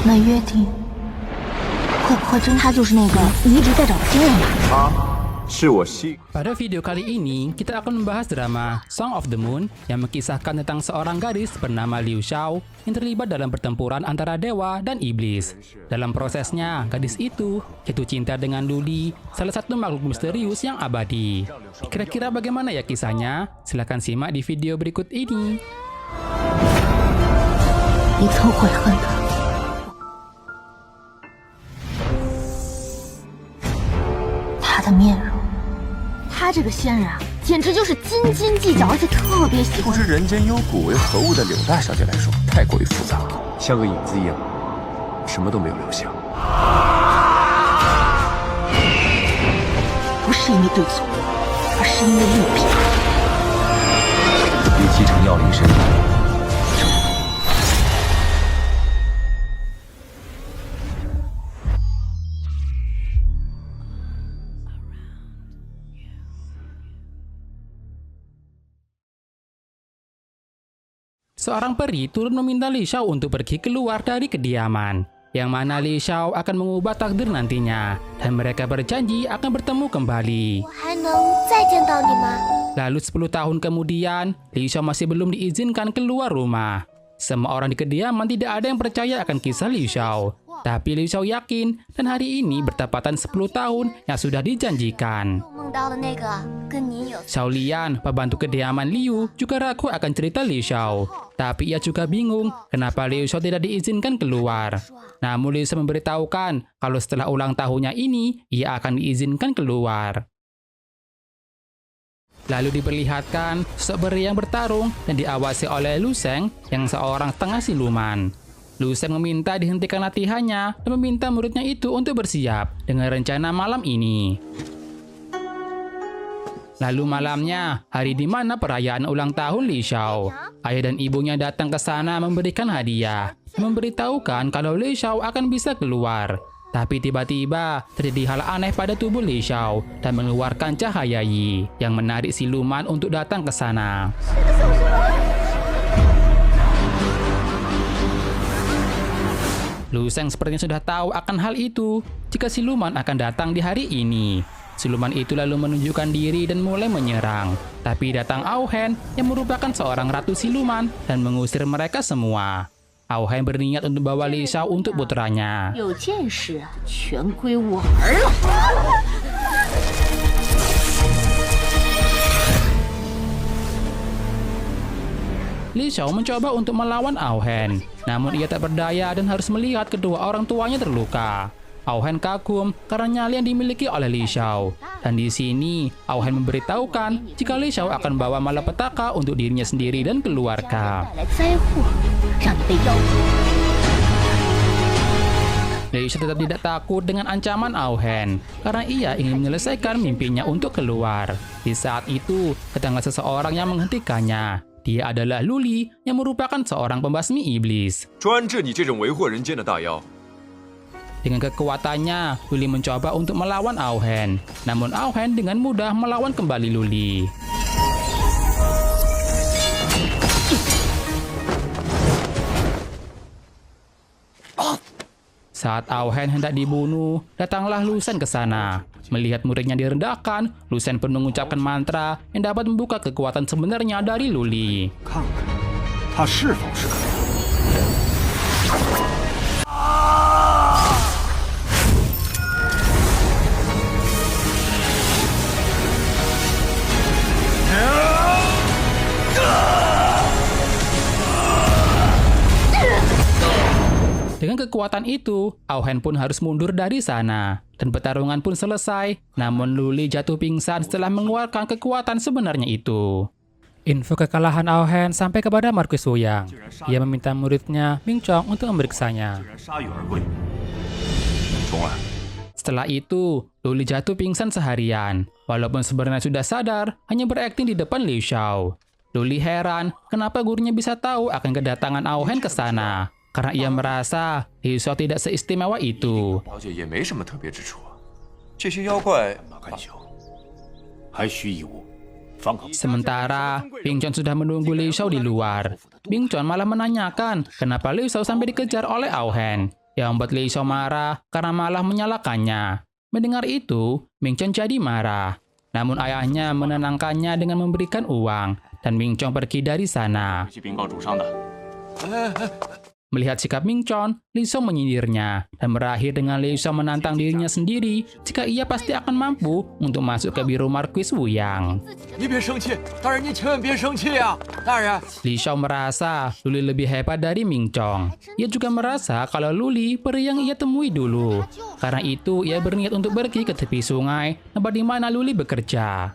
那约定会不会真？他就是那个你一直在找的新人吧？是我吸。 Pada video kali ini, kita akan membahas drama Song of the Moon yang mengisahkan tentang seorang gadis bernama Liu Xiao yang terlibat dalam pertempuran antara dewa dan iblis. Dalam prosesnya, gadis itu jatuh cinta dengan Luli, salah satu makhluk misterius yang abadi. Kira-kira bagaimana ya kisahnya? Silahkan simak di video berikut ini. 你曾悔恨的。他的面容，他这个仙人啊，简直就是斤斤计较，而且特别喜欢。不知人间幽谷为何物的柳大小姐来说，太过于复杂了，像个影子一样，什么都没有留下。不是因为对错，而是因为利弊。第7层药灵神。 Seorang peri turun meminta Li Xiao untuk pergi keluar dari kediaman, yang mana Li Xiao akan mengubah takdir nantinya, dan mereka berjanji akan bertemu kembali. Lalu 10 tahun kemudian, Li Xiao masih belum diizinkan keluar rumah. Semua orang di kediaman tidak ada yang percaya akan kisah Li Xiao. Tapi Li Xiao yakin, dan hari ini bertepatan 10 tahun yang sudah dijanjikan. Xiao Lian, pembantu kediaman Liu, juga ragu akan cerita Li Xiao. Tapi ia juga bingung kenapa Li Xiao tidak diizinkan keluar. Namun Li Xiao memberitahukan kalau setelah ulang tahunnya ini, ia akan diizinkan keluar. Lalu diperlihatkan sosok peri yang bertarung dan diawasi oleh Lu Sheng yang seorang setengah siluman. Lu Sheng meminta dihentikan latihannya dan meminta muridnya itu untuk bersiap dengan rencana malam ini. Lalu malamnya, hari di mana perayaan ulang tahun Li Xiao, ayah dan ibunya datang ke sana memberikan hadiah, memberitahukan kalau Li Xiao akan bisa keluar. Tapi tiba-tiba terjadi hal aneh pada tubuh Li Xiao dan mengeluarkan cahaya Yi yang menarik siluman untuk datang ke sana. Lu Sheng sepertinya sudah tahu akan hal itu jika siluman akan datang di hari ini. Siluman itu lalu menunjukkan diri dan mulai menyerang. Tapi datang Aohen yang merupakan seorang ratu siluman dan mengusir mereka semua. Aohen berniat untuk bawa Li Xiao untuk putranya. Li Xiao mencoba untuk melawan Aohen, namun ia tak berdaya dan harus melihat kedua orang tuanya terluka. Aohen kagum karena nyali yang dimiliki oleh Li Xiao. Dan di sini, Aohen memberitahukan jika Li Xiao akan bawa malapetaka untuk dirinya sendiri dan keluarga. Li Xiao tetap tidak takut dengan ancaman Aohen karena ia ingin menyelesaikan mimpinya untuk keluar. Di saat itu, datanglah seseorang yang menghentikannya. Dia adalah Luli yang merupakan seorang pembasmi iblis. Dengan kekuatannya, Luli mencoba untuk melawan Aohen. Namun Aohen dengan mudah melawan kembali Luli. Saat Aohen hendak dibunuh, datanglah Lu Sheng ke sana. Melihat muridnya direndahkan, Lu Sheng pun mengucapkan mantra yang dapat membuka kekuatan sebenarnya dari Luli. Dengan kekuatan itu, Aohen pun harus mundur dari sana. Dan pertarungan pun selesai, namun Luli jatuh pingsan setelah mengeluarkan kekuatan sebenarnya itu. Info kekalahan Aohen sampai kepada Marquis Wu Yang. Ia meminta muridnya Ming Chong untuk memeriksanya. Setelah itu, Luli jatuh pingsan seharian. Walaupun sebenarnya sudah sadar, hanya berakting di depan Liu Xiao. Luli heran kenapa gurunya bisa tahu akan kedatangan Aohen ke sana. Karena ia merasa Liu Xiao tidak seistimewa itu. Sementara, Bing Chuan sudah menunggu Liu Xiao di luar. Bing Chuan malah menanyakan kenapa Liu Xiao sampai dikejar oleh Aohen. yang membuat Li Xiao marah karena malah menyalahkannya. Mendengar itu, Ming Chong jadi marah. Namun ayahnya menenangkannya dengan memberikan uang, dan Ming Chong pergi dari sana. Melihat sikap Ming Chong, Li Xiao menyindirnya dan berakhir dengan Li Xiao menantang dirinya sendiri jika ia pasti akan mampu untuk masuk ke biru Marquis Wuyang. Li Xiao merasa Luli lebih hebat dari Ming Chong. Ia juga merasa kalau Luli peri yang ia temui dulu. Karena itu, ia berniat untuk pergi ke tepi sungai tempat di mana Luli bekerja.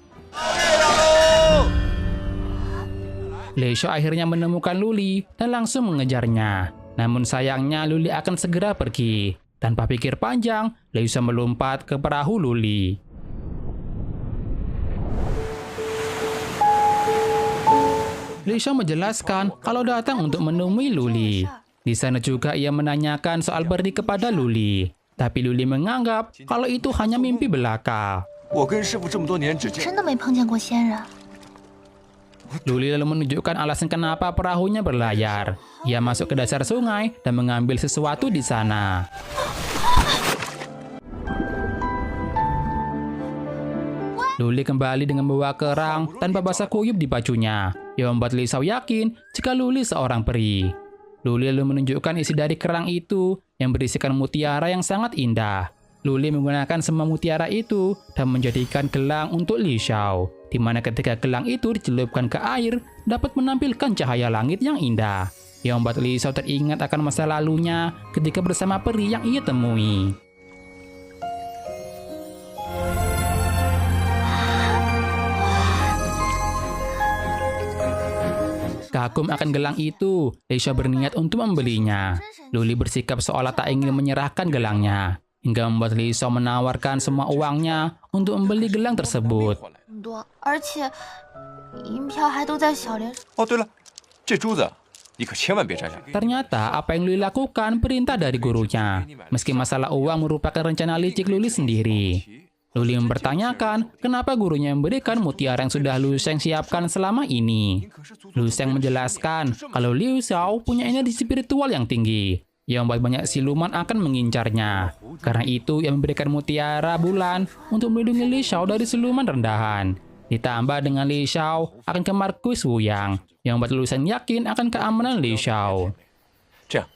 Li Xiao akhirnya menemukan Luli dan langsung mengejarnya. Namun sayangnya Luli akan segera pergi. Tanpa pikir panjang, Li Xiao melompat ke perahu Luli. Li Xiao menjelaskan kalau datang untuk menemui Luli. Di sana juga ia menanyakan soal peri kepada Luli. Tapi Luli menganggap kalau itu hanya mimpi belaka. 真的没碰见过仙人。 Luli lalu menunjukkan alasan kenapa perahunya berlayar. Ia masuk ke dasar sungai dan mengambil sesuatu di sana. Luli kembali dengan membawa kerang tanpa basah kuyup di bajunya, yang membuat Li Xiao yakin jika Luli seorang peri. Luli lalu menunjukkan isi dari kerang itu yang berisikan mutiara yang sangat indah. Luli menggunakan semua mutiara itu dan menjadikan gelang untuk Li Xiao, di mana ketika gelang itu dicelupkan ke air, dapat menampilkan cahaya langit yang indah, yang membuat Li Xiao teringat akan masa lalunya ketika bersama peri yang ia temui. Kagum akan gelang itu, Li Xiao berniat untuk membelinya. Luli bersikap seolah tak ingin menyerahkan gelangnya, hingga membuat Li Xiao menawarkan semua uangnya untuk membeli gelang tersebut. 多，而且银票还都在小莲。哦，对了，这珠子你可千万别摘下来。 Ternyata apa yang Luli lakukan perintah dari gurunya, meski masalah uang merupakan rencana licik Luli sendiri. Luli mempertanyakan kenapa gurunya memberikan mutiara yang sudah Lu Sheng siapkan selama ini. Lu Sheng menjelaskan kalau Liu Xiao punya energi spiritual yang tinggi, yang membuat banyak siluman akan mengincarnya. Karena itu, ia memberikan mutiara bulan untuk melindungi Li Xiao dari siluman rendahan. Ditambah dengan Li Xiao akan ke Marquis Wuyang, yang membuat Lu Sheng yakin akan keamanan Li Xiao. 这样，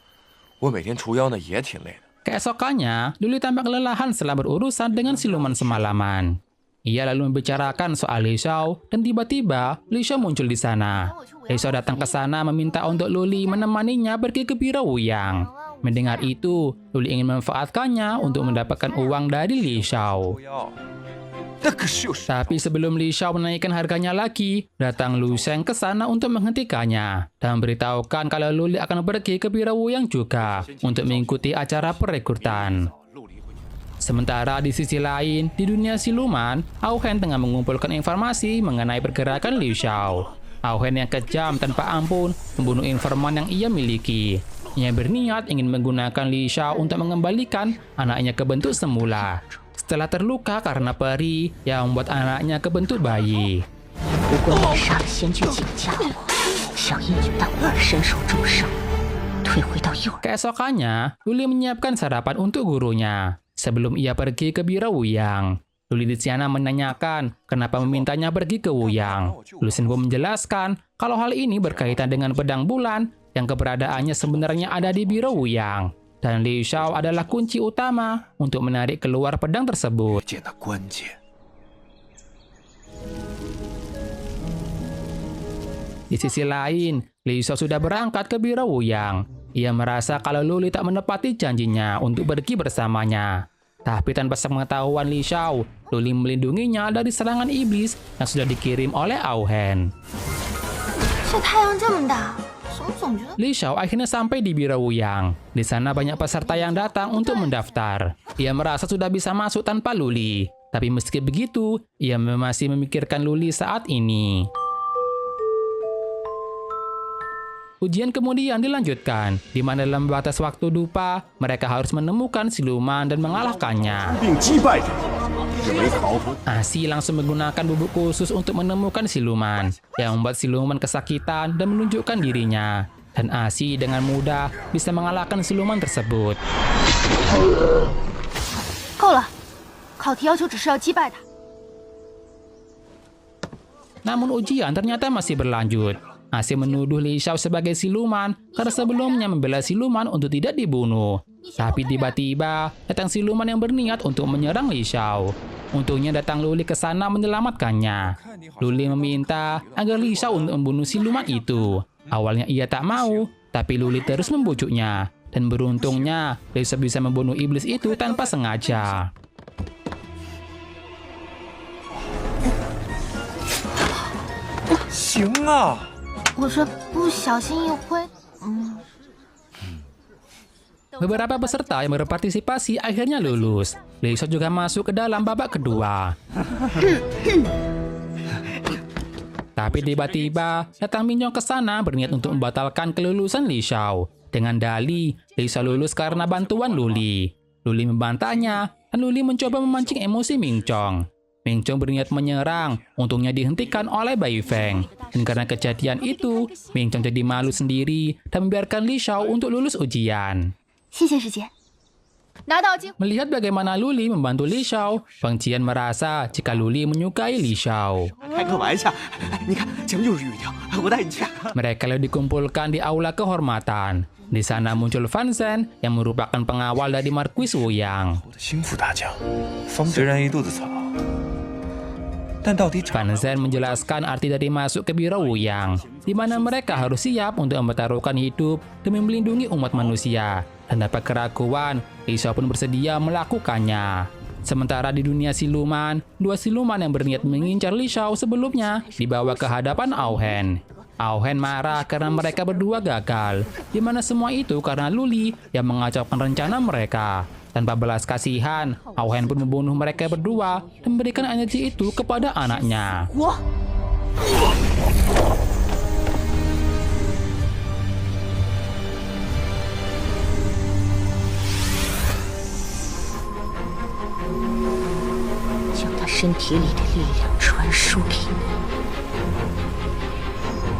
我每天除妖呢也挺累的。 Keesokannya, Luli tampak kelelahan setelah berurusan dengan siluman semalaman. Ia lalu membicarakan soal Li Xiao, dan tiba-tiba Li Xiao muncul di sana. Li Xiao datang ke sana meminta untuk Luli menemaninya pergi ke Biro Wuyang. Mendengar itu, Luli ingin memanfaatkannya untuk mendapatkan uang dari Li Xiao. Tapi sebelum Li Xiao menaikkan harganya lagi, datang Lu Sheng ke sana untuk menghentikannya dan memberitahukan kalau Luli akan pergi ke Biro Wuyang juga untuk mengikuti acara perekrutan. Sementara di sisi lain, di dunia siluman, Ao Hen tengah mengumpulkan informasi mengenai pergerakan Liu Xiao. Ao Hen yang kejam tanpa ampun membunuh informan yang ia miliki. Ia berniat ingin menggunakan Liu Xiao untuk mengembalikan anaknya ke bentuk semula. Setelah terluka karena peri yang membuat anaknya ke bentuk bayi. 不过你杀了仙剧景家伙，想一女当二身受重伤，退回到幼儿。 Keesokannya, Luli menyiapkan sarapan untuk gurunya sebelum ia pergi ke Biro Wuyang. Luli di sana menanyakan kenapa memintanya pergi ke Wuyang. Lu Sheng pun menjelaskan kalau hal ini berkaitan dengan pedang bulan yang keberadaannya sebenarnya ada di Biro Wuyang. Dan Liu Xiao adalah kunci utama untuk menarik keluar pedang tersebut. Di sisi lain, Liu Xiao sudah berangkat ke Biro Wuyang. Ia merasa kalau Luli tak menepati janjinya untuk pergi bersamanya. Tapi tanpa sepengetahuan Liu Xiao, Luli melindunginya dari serangan iblis yang sudah dikirim oleh Ao Hen. 这太阳这么大，我总觉得 Li Xiao akhirnya sampai di Biro Wuyang. Di sana banyak peserta yang datang untuk mendaftar. Ia merasa sudah bisa masuk tanpa Luli. Tapi meski begitu, ia masih memikirkan Luli saat ini. Ujian kemudian dilanjutkan, di mana dalam batas waktu dupa, mereka harus menemukan siluman dan mengalahkannya. Asi langsung menggunakan bubuk khusus untuk menemukan siluman, yang membuat siluman kesakitan dan menunjukkan dirinya. Dan Asi dengan mudah bisa mengalahkan siluman tersebut. 够了，考题要求只是要击败他。 Namun ujian ternyata masih berlanjut. Asi menuduh Li Xiao sebagai siluman karena sebelumnya membela siluman untuk tidak dibunuh. Tapi tiba-tiba datang siluman yang berniat untuk menyerang Li Xiao. Untungnya datang Luli ke sana menyelamatkannya. Luli meminta agar Li Xiao untuk membunuh siluman itu. Awalnya ia tak mau, tapi Luli terus membujuknya. Dan beruntungnya, Li Xiao bisa membunuh iblis itu tanpa sengaja. 行啊！ 我这不小心一挥， Beberapa peserta yang berpartisipasi akhirnya lulus. Li Xiao juga masuk ke dalam babak kedua. Tapi tiba-tiba datang Minjong ke sana berniat untuk membatalkan kelulusan Li Xiao. Dengan dalih, Li Xiao lulus karena bantuan Luli. Luli membantahnya, dan Luli mencoba memancing emosi Minjong. Minjong berniat menyerang, untungnya dihentikan oleh Bai Feng. Dan karena kejadian itu, Minjong jadi malu sendiri dan membiarkan Li Xiao untuk lulus ujian. 谢谢师姐。拿到金， Melihat bagaimana Luli membantu Li Xiao, Feng Qian merasa jika Luli menyukai Li Xiao. 开个玩笑，你看前面就是玉雕，我带你去看。 Mereka lalu dikumpulkan di aula kehormatan. Di sana muncul Fan Zhen yang merupakan pengawal dari Marquis Wu Yang. 我的心腹大将，虽然一肚子草，但到底长 Fan Zhen menjelaskan arti dari masuk ke biro Wu Yang, di mana mereka harus siap untuk mempertaruhkan hidup demi melindungi umat manusia. Dan dapat keraguan, Li Xiao pun bersedia melakukannya. Sementara di dunia siluman, dua siluman yang berniat mengincar Li Xiao sebelumnya dibawa ke hadapan Ao Hen. Ao Hen marah karena mereka berdua gagal, di mana semua itu karena Luli yang mengacaukan rencana mereka. Tanpa belas kasihan, Ao Hen pun membunuh mereka berdua dan memberikan energi itu kepada anaknya. 我 将他身体里的力量传输给你，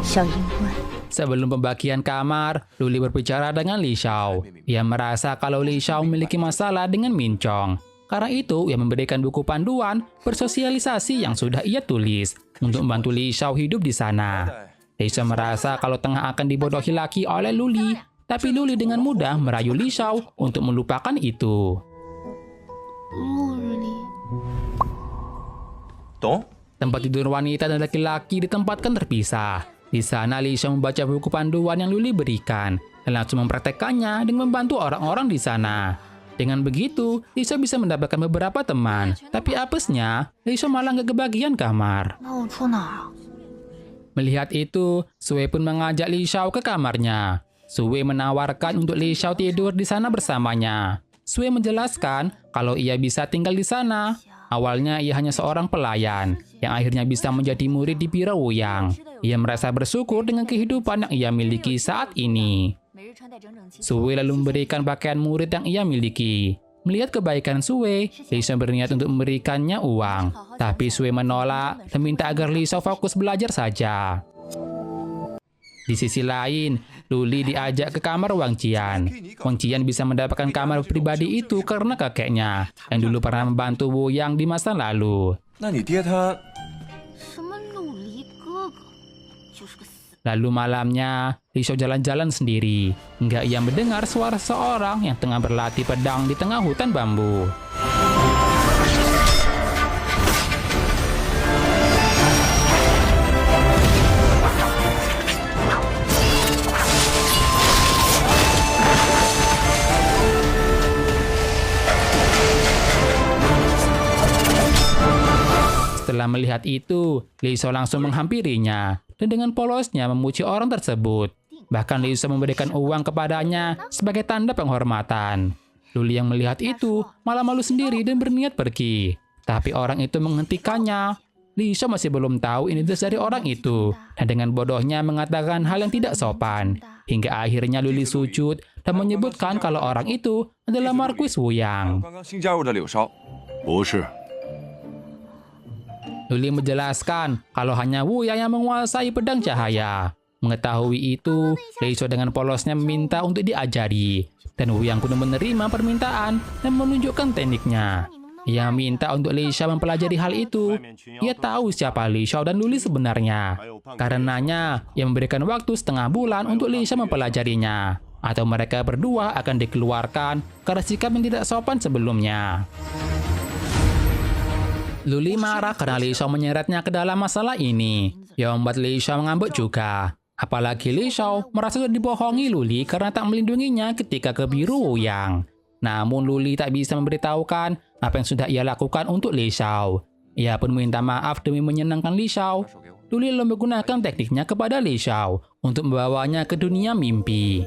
小银冠。 Sebelum pembagian kamar, Luli berbicara dengan Li Xiao. Ia merasa kalau Li Xiao memiliki masalah dengan Minjong. Karena itu, ia memberikan buku panduan bersosialisasi yang sudah ia tulis untuk membantu Li Xiao hidup di sana. Li Xiao merasa kalau tengah akan dibodohi lagi oleh Luli, tapi Luli dengan mudah merayu Li Xiao untuk melupakan itu. 陆离， 懂？ Tempat tidur wanita dan laki-laki ditempatkan terpisah. Di sana Li Xiao membaca buku panduan yang Luli berikan dan langsung mempraktekkannya dengan membantu orang-orang di sana. Dengan begitu, Li Xiao bisa mendapatkan beberapa teman. Tapi apesnya, Li Xiao malah nggak kebagian kamar. 那我住哪儿啊？ Melihat itu, Sui pun mengajak Li Xiao ke kamarnya. Sui menawarkan untuk Li Xiao tidur di sana bersamanya. Sui menjelaskan kalau ia bisa tinggal di sana. Awalnya ia hanya seorang pelayan yang akhirnya bisa menjadi murid di Biro Wu Yang. Ia merasa bersyukur dengan kehidupan yang ia miliki saat ini. Sui lalu memberikan pakaian murid yang ia miliki. Melihat kebaikan Sui, Li Xiao berniat untuk memberikannya uang. Tapi Sui menolak dan minta agar Li Xiao fokus belajar saja. Di sisi lain, Luli diajak ke kamar Wang Qian. Wang Qian bisa mendapatkan kamar pribadi itu karena kakeknya, yang dulu pernah membantu Wu Yang di masa lalu. 那你爹他 什么陆离哥哥，就是个死。 Lalu malamnya, Li Xiao jalan-jalan sendiri, hingga ia mendengar suara seorang yang tengah berlatih pedang di tengah hutan bambu. Setelah melihat itu, Li Xiao langsung menghampirinya dan dengan polosnya memuji orang tersebut. Bahkan Li Xiao memberikan uang kepadanya sebagai tanda penghormatan. Luli yang melihat itu malah malu sendiri dan berniat pergi. Tapi orang itu menghentikannya. Li Xiao masih belum tahu identitas dari orang itu dan dengan bodohnya mengatakan hal yang tidak sopan. Hingga akhirnya Luli sujud dan menyebutkan kalau orang itu adalah Marquis Wu Yang. 刚刚新加入的柳梢，不是。 Luli menjelaskan kalau hanya Wu Yang menguasai pedang cahaya. Mengetahui itu, Lei Xiao dengan polosnya meminta untuk diajari. Dan Wu Yang pun menerima permintaan dan menunjukkan tekniknya. Ia minta untuk Lei Xiao mempelajari hal itu. Ia tahu siapa Lei Xiao dan Luli sebenarnya. Karenanya, ia memberikan waktu setengah bulan untuk Lei Xiao mempelajarinya. Atau mereka berdua akan dikeluarkan karena sikap yang tidak sopan sebelumnya. Luli marah karena Lei Xiao menyeretnya ke dalam masalah ini. Ia membuat Lei Xiao ngambek juga. Apalagi Lei Xiao merasa dibohongi Luli karena tak melindunginya ketika ke biru Wu Yang. Namun Luli tak bisa memberitahukan apa yang sudah ia lakukan untuk Lei Xiao. Ia pun minta maaf demi menyenangkan Lei Xiao. Luli lalu menggunakan tekniknya kepada Lei Xiao untuk membawanya ke dunia mimpi.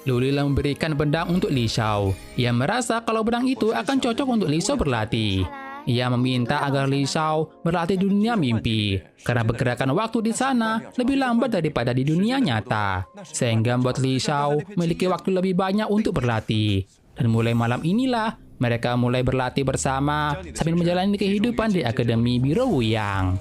Luli lalu memberikan pedang untuk Lei Xiao. Ia merasa kalau pedang itu akan cocok untuk Lei Xiao berlatih. Ia meminta agar Lei Xiao berlatih di dunia mimpi, karena pergerakan waktu di sana lebih lambat daripada di dunia nyata, sehingga membuat Lei Xiao memiliki waktu lebih banyak untuk berlatih. Dan mulai malam inilah, mereka mulai berlatih bersama sambil menjalani kehidupan di Akademi Biru Wu Yang.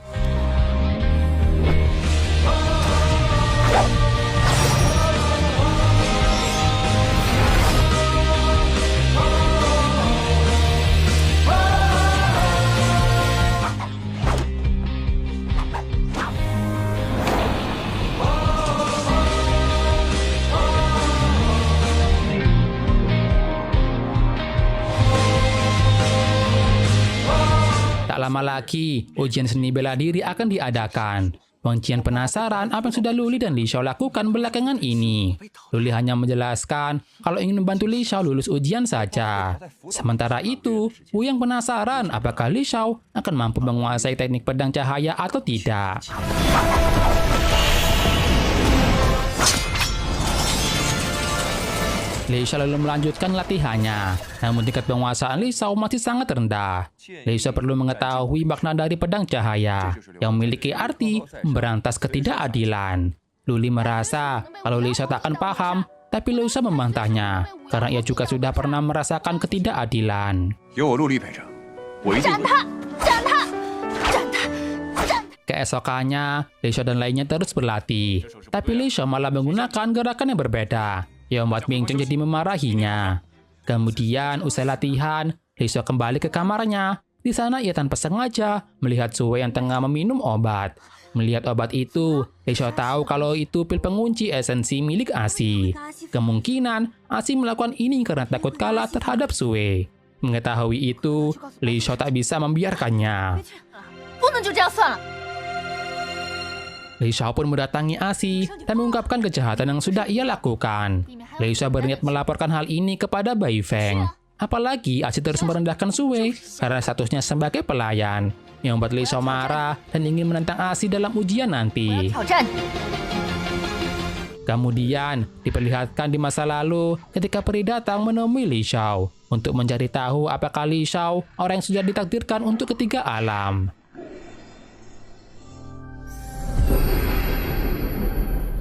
Lama lagi, ujian seni bela diri akan diadakan. Wang Qian penasaran apa yang sudah Luli dan Lei Xiao lakukan belakangan ini. Luli hanya menjelaskan kalau ingin membantu Lei Xiao lulus ujian saja. Sementara itu, Wu Yang penasaran apakah Lei Xiao akan mampu menguasai teknik pedang cahaya atau tidak. Lei Xiao lalu melanjutkan latihannya, namun tingkat penguasaan Lei Xiao masih sangat rendah. Lei Xiao perlu mengetahui makna dari pedang cahaya, yang memiliki arti memberantas ketidakadilan. Luli merasa kalau Lei Xiao tak akan paham, tapi Lei Xiao membantahnya, karena ia juga sudah pernah merasakan ketidakadilan. Keesokannya, Lei Xiao dan lainnya terus berlatih, tapi Lei Xiao malah menggunakan gerakan yang berbeda. Ia membuat Ming Cheng jadi memarahinya. Kemudian, usai latihan, Lei Xiao kembali ke kamarnya. Di sana ia tanpa sengaja melihat Sue yang tengah meminum obat. Melihat obat itu, Lei Xiao tahu kalau itu pil pengunci esensi milik Asi. Kemungkinan Asi melakukan ini karena takut kalah terhadap Sue. Mengetahui itu, Lei Xiao tak bisa membiarkannya. Lei Xiao pun mendatangi Asi dan mengungkapkan kejahatan yang sudah ia lakukan. Lei Xiao berniat melaporkan hal ini kepada Bai Feng. Apalagi Asi terus merendahkan Sue karena statusnya sebagai pelayan, yang membuat Lei Xiao marah dan ingin menentang Asi dalam ujian nanti. Kemudian diperlihatkan di masa lalu ketika peri datang menemui Lei Xiao untuk mencari tahu apakah Lei Xiao orang yang sudah ditakdirkan untuk ketiga alam.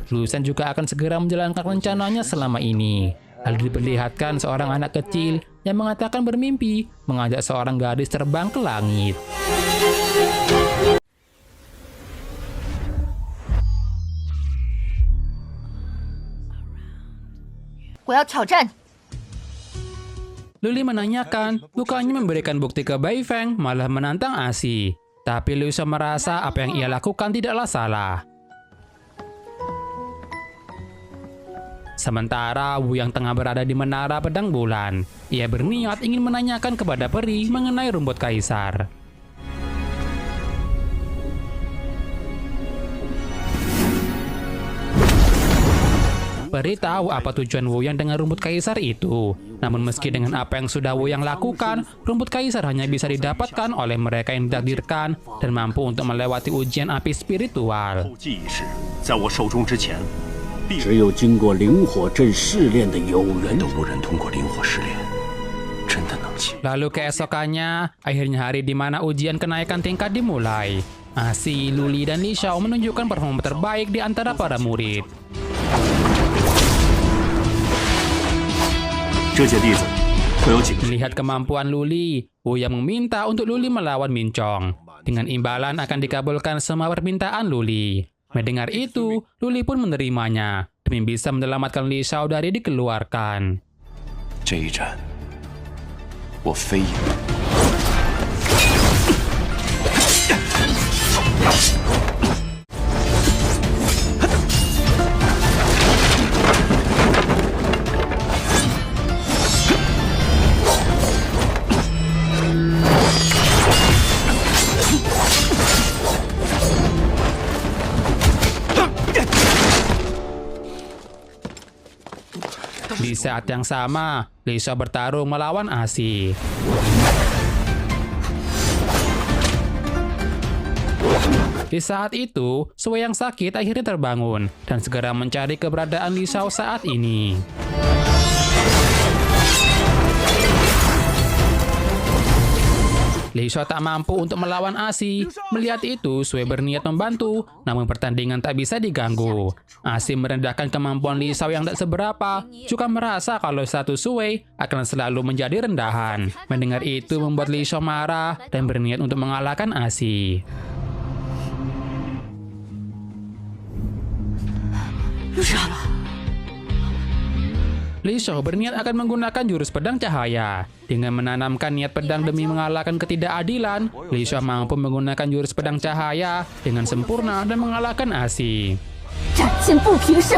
Lu Shen juga akan segera menjalankan rencananya selama ini. Lalu diperlihatkan seorang anak kecil yang mengatakan bermimpi mengajak seorang gadis terbang ke langit. Luli menanyakan, bukannya memberikan bukti ke Bai Feng, malah menantang Asi. Tapi Liu Xiao merasa apa yang ia lakukan tidaklah salah. Sementara Wu yang tengah berada di menara pedang bulan, ia berniat ingin menanyakan kepada peri mengenai rumput kaisar. Peri tahu apa tujuan Wu Yang dengan rumput kaisar itu. Namun meski dengan apa yang sudah Wu Yang lakukan, rumput kaisar hanya bisa didapatkan oleh mereka yang ditakdirkan dan mampu untuk melewati ujian api spiritual. Lalu keesokannya, akhirnya hari di mana ujian kenaikan tingkat dimulai. Asi, Luli, dan Lei Xiao menunjukkan performa terbaik di antara para murid. 会有几个？ Melihat kemampuan Luli, Wuyang meminta untuk Luli melawan Minchong. Dengan imbalan akan dikabulkan semua permintaan Luli. Mendengar itu, Luli pun menerimanya demi bisa menyelamatkan Li Shao dari dikeluarkan. 这一战，我非赢。 Di saat yang sama, Li Shao bertarung melawan Asi. Di saat itu, Sui yang sakit akhirnya terbangun dan segera mencari keberadaan Li Shao saat ini. Li Shao tak mampu untuk melawan Asi. Melihat itu, Sui berniat membantu, namun pertandingan tak bisa diganggu. Asi merendahkan kemampuan Li Shao yang tak seberapa, juga merasa kalau satu Sui akan selalu menjadi rendahan. Mendengar itu membuat Li Shao marah dan berniat untuk mengalahkan Asi. Li Shao berniat akan menggunakan jurus pedang cahaya. Dengan menanamkan niat pedang demi mengalahkan ketidakadilan, Li Shao mampu menggunakan jurus pedang cahaya dengan sempurna dan mengalahkan Asi. 战见不平事。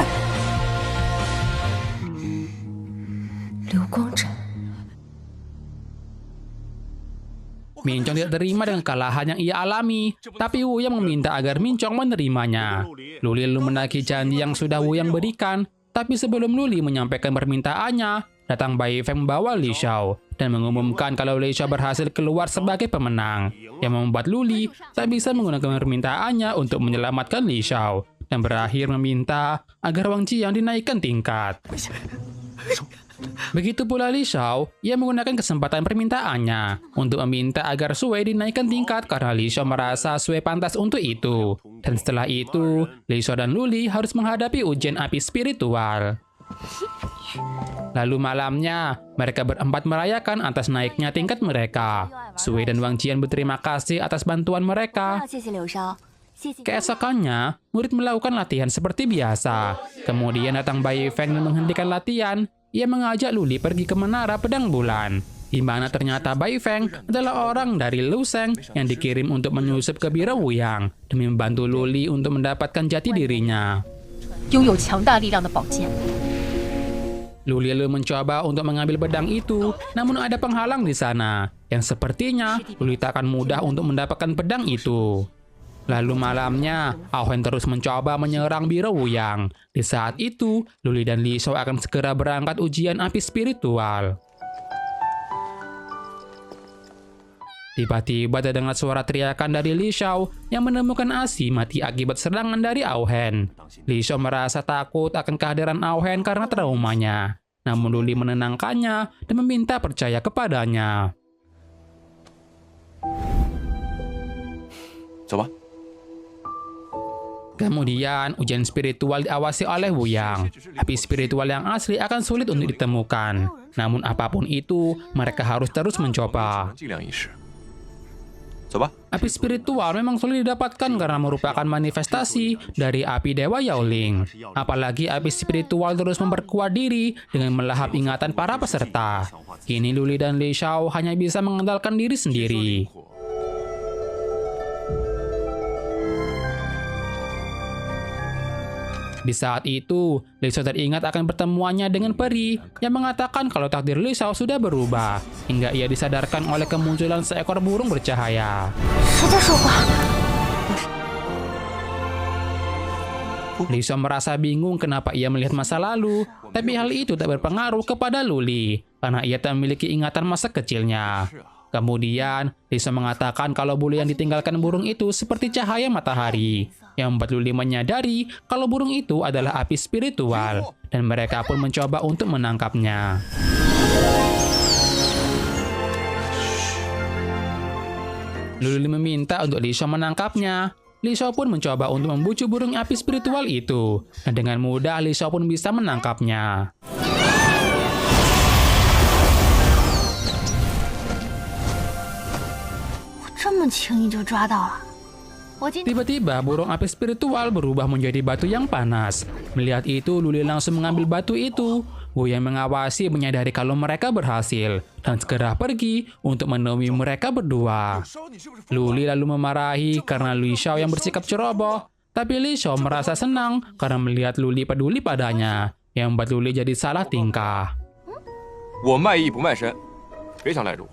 流光阵。 Minchong tidak terima dengan kekalahan yang ia alami, tapi Wuyang meminta agar Minchong menerimanya. Luli lalu menagih janji yang sudah Wuyang berikan, tapi sebelum Luli menyampaikan permintaannya, datang Bai Feng membawa Li Shao dan mengumumkan kalau Li Shao berhasil keluar sebagai pemenang, yang membuat Luli tak bisa menggunakan permintaannya untuk menyelamatkan Li Shao dan berakhir meminta agar Wang Qiang dinaikkan tingkat. Begitu pula Li Shao, ia menggunakan kesempatan permintaannya untuk meminta agar Sui dinaikkan tingkat karena Li Shao merasa Sui pantas untuk itu. Dan setelah itu, Li Shao dan Luli harus menghadapi ujian api spiritual. Lalu malamnya, mereka berempat merayakan atas naiknya tingkat mereka. Sui dan Wang Qian berterima kasih atas bantuan mereka. Keesokannya, murid melakukan latihan seperti biasa. Kemudian datang Bai Feng dan menghentikan latihan. Ia mengajak Luli pergi ke menara pedang bulan, di mana ternyata Bai Feng adalah orang dari Lu Sheng yang dikirim untuk menyusup ke Biro Wuyang demi membantu Luli untuk mendapatkan jati dirinya. 拥有强大力量的宝剑。 Luli lalu mencoba untuk mengambil pedang itu, namun ada penghalang di sana, yang sepertinya Luli tak akan mudah untuk mendapatkan pedang itu. Lalu malamnya, Aohen terus mencoba menyerang Biro Wuyang. Di saat itu, Luli dan Li Shao akan segera berangkat ujian api spiritual. Tiba-tiba terdengar suara teriakan dari Li Shao yang menemukan Asi mati akibat serangan dari Aohen. Li Shao merasa takut akan kehadiran Aohen karena traumanya. Namun Luli menenangkannya dan meminta percaya kepadanya. 走吧。 Kemudian, ujian spiritual diawasi oleh Wuyang. Api spiritual yang asli akan sulit untuk ditemukan. Namun apapun itu, mereka harus terus mencoba. 计量仪式。走吧。 Api spiritual memang sulit didapatkan karena merupakan manifestasi dari api Dewa Yaoling. Apalagi api spiritual terus memperkuat diri dengan melahap ingatan para peserta. Kini Luli dan Li Shao hanya bisa mengandalkan diri sendiri. Di saat itu, Li Shao teringat akan pertemuannya dengan peri yang mengatakan kalau takdir Li Shao sudah berubah, hingga ia disadarkan oleh kemunculan seekor burung bercahaya. Li Shao merasa bingung kenapa ia melihat masa lalu, tapi hal itu tak berpengaruh kepada Luli, karena ia tak memiliki ingatan masa kecilnya. Kemudian, Li Shao mengatakan kalau bulu yang ditinggalkan burung itu seperti cahaya matahari, yang membuat Luli menyadari kalau burung itu adalah api spiritual, dan mereka pun mencoba untuk menangkapnya. Luli meminta untuk Li Shao menangkapnya. Li Shao pun mencoba untuk membujuk burung api spiritual itu, dan dengan mudah Li Shao pun bisa menangkapnya. 这么轻易就抓到了。我今天 Tiba-tiba burung api spiritual berubah menjadi batu yang panas. Melihat itu, Luli langsung mengambil batu itu. Wu yang mengawasi menyadari kalau mereka berhasil dan segera pergi untuk menemui mereka berdua. Luli lalu memarahi karena Li Xiao yang bersikap ceroboh. Tapi Li Xiao merasa senang karena melihat Luli peduli padanya, yang membuat Luli jadi salah tingkah. 我卖艺不卖身，别想赖着我。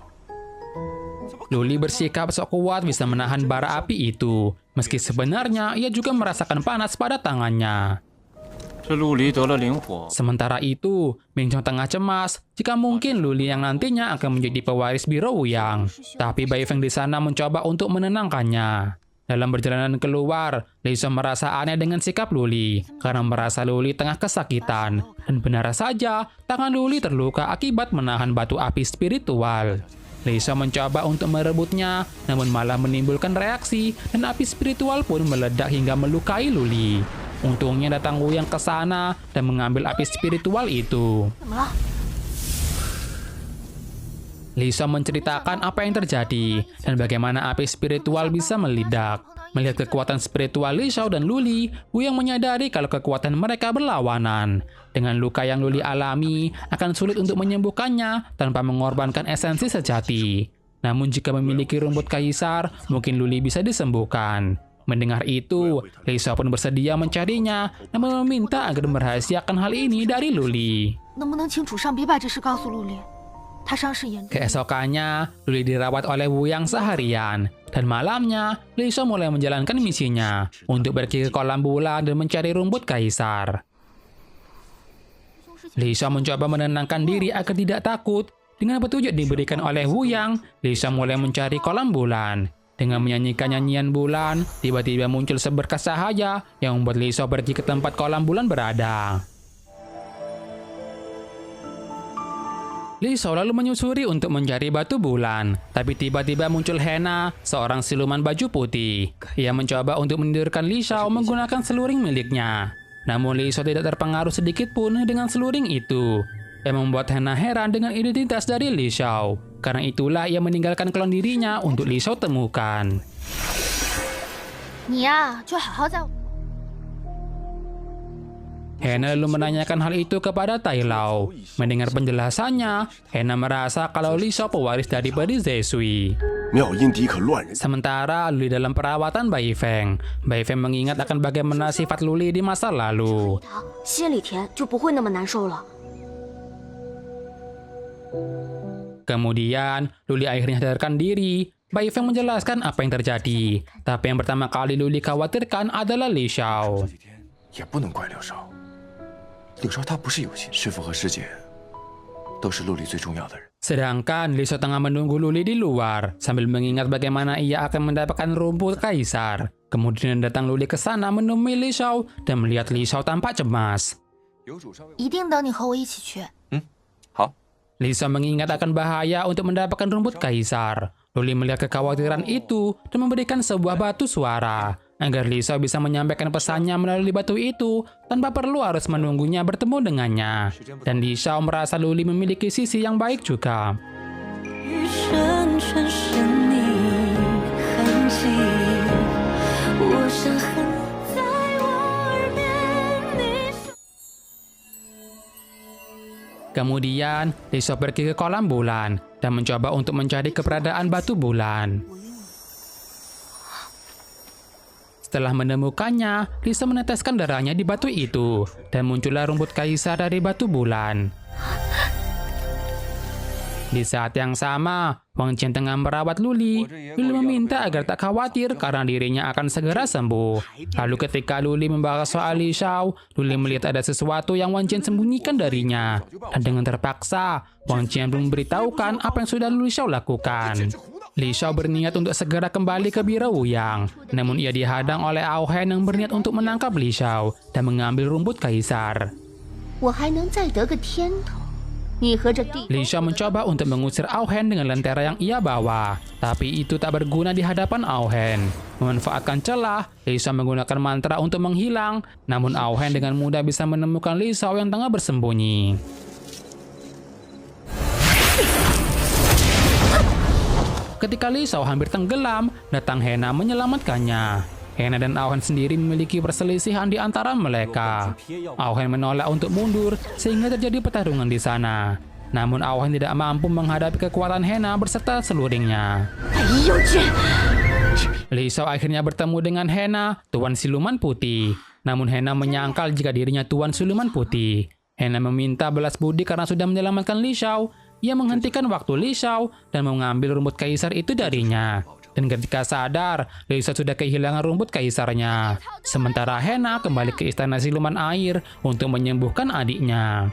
Luli bersikap sok kuat bisa menahan bara api itu, meski sebenarnya ia juga merasakan panas pada tangannya. 这陆离得了灵火， Sementara itu, Ming Chong tengah cemas jika mungkin Luli yang nantinya akan menjadi pewaris Biro Wuyang. Tapi Bai Feng di sana mencoba untuk menenangkannya. Dalam perjalanan keluar, Li Xiao merasa aneh dengan sikap Luli karena merasa Luli tengah kesakitan. Dan benar saja, tangan Luli terluka akibat menahan batu api spiritual. Li Xiao mencoba untuk merebutnya, namun malah menimbulkan reaksi dan api spiritual pun meledak hingga melukai Luli. Untungnya datang Wu yang ke sana dan mengambil api spiritual itu. 怎么了？ Li Xiao menceritakan apa yang terjadi dan bagaimana api spiritual bisa meledak. Melihat kekuatan spiritual Li Xiao dan Luli, Wu yang menyadari kalau kekuatan mereka berlawanan. Dengan luka yang Luli alami, akan sulit untuk menyembuhkannya tanpa mengorbankan esensi sejati. Namun jika memiliki rumput kaisar, mungkin Luli bisa disembuhkan. Mendengar itu, Li Xiao pun bersedia mencarinya, namun meminta agar merahasiakan hal ini dari Luli. 能不能请主上别把这事告诉陆离？他伤势严重。 Keesokannya, Luli dirawat oleh Wu Yang seharian. Dan malamnya, Li Xiao mulai menjalankan misinya untuk pergi ke kolam bulan dan mencari rumput kaisar. Li Xiao mencoba menenangkan diri agar tidak takut. Dengan petunjuk diberikan oleh Wu Yang, Li Xiao mulai mencari kolam bulan. Dengan menyanyikan nyanyian bulan, tiba-tiba muncul seberkas cahaya yang membuat Li Xiao pergi ke tempat kolam bulan berada. Li Xiao lalu menyusuri untuk mencari batu bulan, tapi tiba-tiba muncul Hena, seorang siluman baju putih. Ia mencoba untuk menidurkan Li Xiao menggunakan seluring miliknya. Namun Li Xiao tidak terpengaruh sedikit pun dengan seluring itu, yang membuat Hena heran dengan identitas dari Li Xiao. Karena itulah ia meninggalkan klon dirinya untuk Li Xiao temukan. 你呀，就好好在。 Hena lalu menanyakan hal itu kepada Tai Lao. Mendengar penjelasannya, Hena merasa kalau Li Xiao pewaris dari peri Zesui. 妙音敌可乱人， Sementara Luli dalam perawatan Bai Feng. Bai Feng mengingat akan bagaimana sifat Luli di masa lalu. 心里甜就不会那么难受了。 Kemudian, Luli akhirnya sadarkan diri. Bai Feng menjelaskan apa yang terjadi. Tapi yang pertama kali Luli khawatirkan adalah Li Xiao. 也不能怪柳梢。柳梢他不是有心，师傅和师姐都是陆离最重要的人。 Sedangkan Li Xiao tengah menunggu Luli di luar sambil mengingat bagaimana ia akan mendapatkan rumput kaisar. Kemudian datang Luli ke sana menemui Li Xiao dan melihat Li Xiao tampak cemas. 有主稍微……一定等你和我一起去。好， Li Xiao mengingat akan bahaya untuk mendapatkan rumput kaisar. Luli melihat kekhawatiran itu dan memberikan sebuah batu suara agar Li Xiao bisa menyampaikan pesannya melalui batu itu tanpa perlu harus menunggunya bertemu dengannya. Dan Li Xiao merasa Luli memiliki sisi yang baik juga. 余生全是你痕迹，我想恨在我耳边你。 Kemudian, Li Xiao pergi ke kolam bulan dan mencoba untuk mencari keberadaan batu bulan. Setelah menemukannya, Li Xiao meneteskan darahnya di batu itu dan muncullah rumput kaisar dari batu bulan. Di saat yang sama, Wang Qian tengah merawat Luli. Luli meminta agar tak khawatir karena dirinya akan segera sembuh. Lalu ketika Luli membahas soal Li Xiao, Luli melihat ada sesuatu yang Wang Qian sembunyikan darinya. Dan dengan terpaksa, Wang Qian belum memberitahukan apa yang sudah Li Xiao lakukan. Li Xiao berniat untuk segera kembali ke Biro Wuyang. Namun ia dihadang oleh Ao Hen yang berniat untuk menangkap Li Xiao dan mengambil rumput kaisar. 我还能再得个天头。你和这地 Li Xiao mencoba untuk mengusir Ao Hen dengan lentera yang ia bawa, tapi itu tak berguna di hadapan Ao Hen. Memanfaatkan celah, Li Xiao menggunakan mantra untuk menghilang, namun Ao Hen dengan mudah bisa menemukan Li Xiao yang tengah bersembunyi. Ketika Li Shao hampir tenggelam, datang Hena menyelamatkannya. Hena dan Ao Han sendiri memiliki perselisihan di antara mereka. Ao Han menolak untuk mundur sehingga terjadi pertarungan di sana. Namun Ao Han tidak mampu menghadapi kekuatan Hena beserta seluringnya. 哎呦去！ Li Shao akhirnya bertemu dengan Hena, Tuan Siluman Putih. Namun Hena menyangkal jika dirinya Tuan Siluman Putih. Hena meminta belas budi karena sudah menyelamatkan Li Shao. Ia menghentikan waktu Li Shao dan mengambil rumput kaisar itu darinya. Dan ketika sadar, Li Shao sudah kehilangan rumput kaisarnya. Sementara Hena kembali ke istana siluman air untuk menyembuhkan adiknya.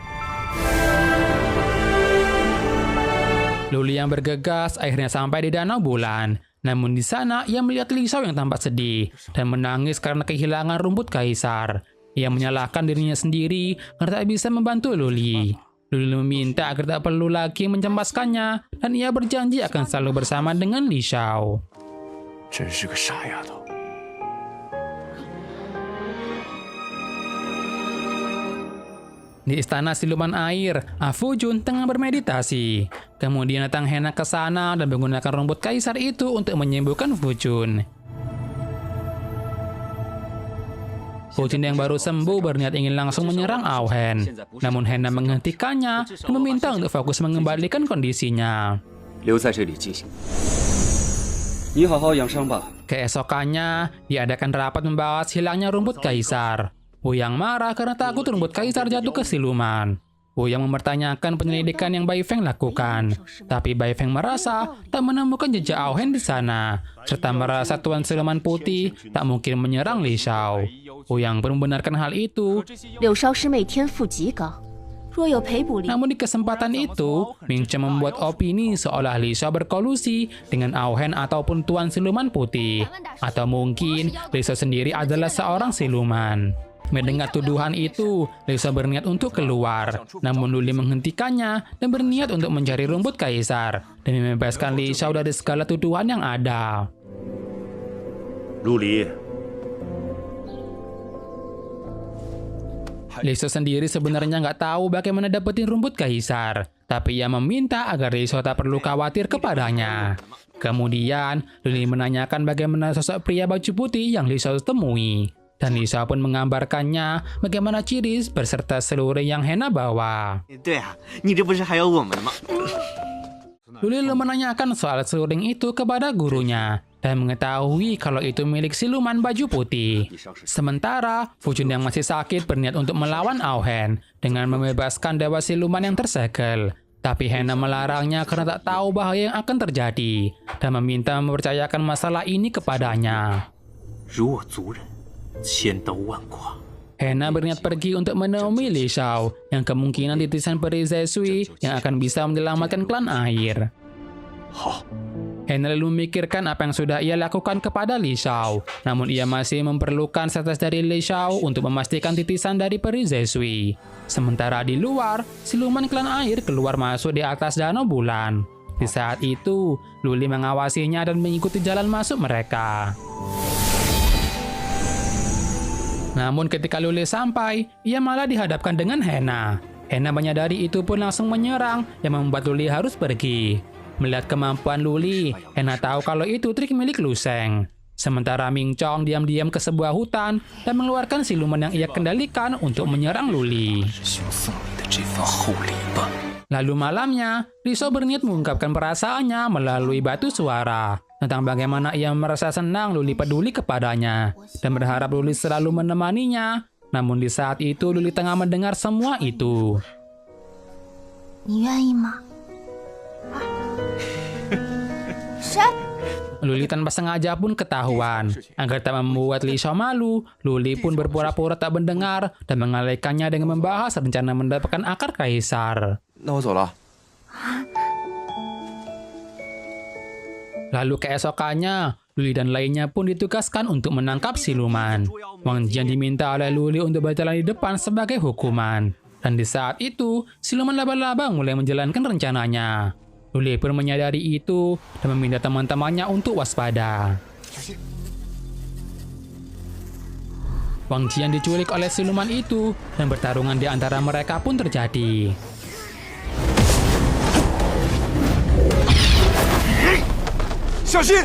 Luli yang bergegas akhirnya sampai di Danau Bulan. Namun di sana ia melihat Li Shao yang tampak sedih dan menangis karena kehilangan rumput kaisar. Ia menyalahkan dirinya sendiri karena tak bisa membantu Luli. Luli meminta agar tak perlu lagi mencemaskannya dan ia berjanji akan selalu bersama dengan Li Shao. 真是个傻丫头。 Di istana siluman air, Fu Jun tengah bermeditasi. Kemudian datang Hena ke sana dan menggunakan rumput kaisar itu untuk menyembuhkan Fu Jun. Fu Jun yang baru sembuh berniat ingin langsung menyerang Ao Han. Namun Hena menghentikannya dan meminta untuk fokus mengembalikan kondisinya. 留在这里记性。你好好养伤吧。 Keesokannya, diadakan rapat membahas hilangnya rumput kaisar. Yang marah karena takut rumput kaisar jatuh ke siluman. Yang mempertanyakan penyelidikan yang Bai Feng lakukan. Tapi Bai Feng merasa tak menemukan jejak Ao Han di sana. Serta merasa Tuan Siluman Putih tak mungkin menyerang Li Shao. Yang pun membenarkan hal itu. 柳梢师妹天赋极高，若有赔补力， Namun di kesempatan itu, Ming Chen membuat opini seolah Li Shao berkolusi dengan Ao Han ataupun Tuan Siluman Putih. Atau mungkin Li Shao sendiri adalah seorang siluman. Mendengar tuduhan itu, Li Shao berniat untuk keluar. Namun Luli menghentikannya dan berniat untuk mencari rumput kaisar dan membebaskan Li Shao dari segala tuduhan yang ada. 陆离， Li Shao sendiri sebenarnya nggak tahu bagaimana dapetin rumput kaisar, tapi ia meminta agar Li Shao tak perlu khawatir kepadanya. Kemudian, Luli menanyakan bagaimana sosok pria baju putih yang Li Shao temui. Dan Li Shao pun menggambarkannya bagaimana ciri beserta seluruh yang Hena bawa. 对啊，你这不是还有我们吗？ Luli menanyakan soal seluring itu kepada gurunya dan mengetahui kalau itu milik siluman baju putih. Sementara, Fu Jun yang masih sakit berniat untuk melawan Ao Han dengan membebaskan dewa siluman yang tersegel. Tapi Hena melarangnya karena tak tahu bahaya yang akan terjadi dan meminta mempercayakan masalah ini kepadanya. 如我族人，千刀万剐。 Hena berniat pergi untuk menemui Li Shao yang kemungkinan titisan peri Zesui yang akan bisa menyelamatkan klan air. Hena lalu memikirkan apa yang sudah ia lakukan kepada Li Shao, namun ia masih memerlukan status dari Li Shao untuk memastikan titisan dari peri Zesui. Sementara di luar, siluman klan air keluar masuk di atas danau bulan. Di saat itu, Luli mengawasinya dan mengikuti jalan masuk mereka. Namun ketika Luli sampai, ia malah dihadapkan dengan Hena. Hena menyadari itu pun langsung menyerang yang membuat Luli harus pergi. Melihat kemampuan Luli, Hena tahu kalau itu trik milik Lu Sheng. Sementara Ming Chong diam-diam ke sebuah hutan dan mengeluarkan siluman yang ia kendalikan untuk menyerang Luli. 兄送你的这份厚礼吧。 Lalu malamnya, Li Shao berniat mengungkapkan perasaannya melalui batu suara tentang bagaimana ia merasa senang Luli peduli kepadanya dan berharap Luli selalu menemaninya. Namun di saat itu Luli tengah mendengar semua itu. 你愿意吗？谁？ Luli tanpa sengaja pun ketahuan. Agar tak membuat Li Shao malu, Luli pun berpura-pura tak mendengar dan mengalihkannya dengan membahas rencana mendapatkan akar kaisar. 那我走了。 Lalu keesokannya, Luli dan lainnya pun ditugaskan untuk menangkap siluman. Wang Jian diminta oleh Luli untuk berjalan di depan sebagai hukuman. Dan di saat itu, siluman laba-laba mulai menjalankan rencananya. Luli pun menyadari itu dan meminta teman-temannya untuk waspada. Wang Jian diculik oleh siluman itu dan pertarungan di antara mereka pun terjadi. 小心！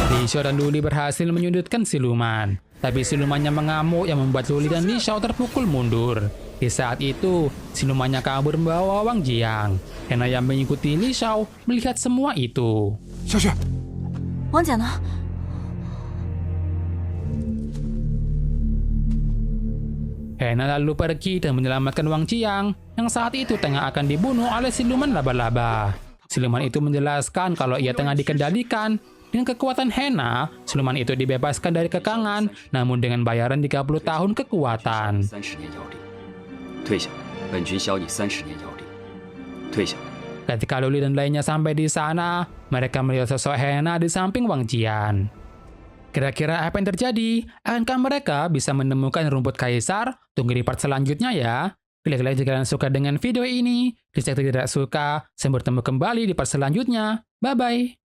Li Xiao dan Lu Li berhasil menyudutkan siluman. Tapi silumannya mengamuk yang membuat Lu Li dan Li Xiao terpukul mundur. Di saat itu, silumannya kabur membawa Wang Jiang. Hena yang mengikuti Li Xiao melihat semua itu. 小雪， 王姐呢？ Hena lalu pergi dan menyelamatkan Wang Jiang yang saat itu tengah akan dibunuh oleh siluman laba-laba. Siluman itu menjelaskan kalau ia tengah dikendalikan. Dengan kekuatan Hena, siluman itu dibebaskan dari kekangan, namun dengan bayaran 30 tahun kekuatan. 30年妖力，退下，本群消你30年妖力，退下。 Ketika Lu Li dan lainnya sampai di sana, mereka melihat sosok Hena di samping Wang Jian. Kira-kira apa yang terjadi? Akankah mereka bisa menemukan rumput kaisar? Tunggu di part selanjutnya ya. Klik like jika kalian suka dengan video ini. Dislike jika tidak suka. Sampai bertemu kembali di part selanjutnya. Bye-bye.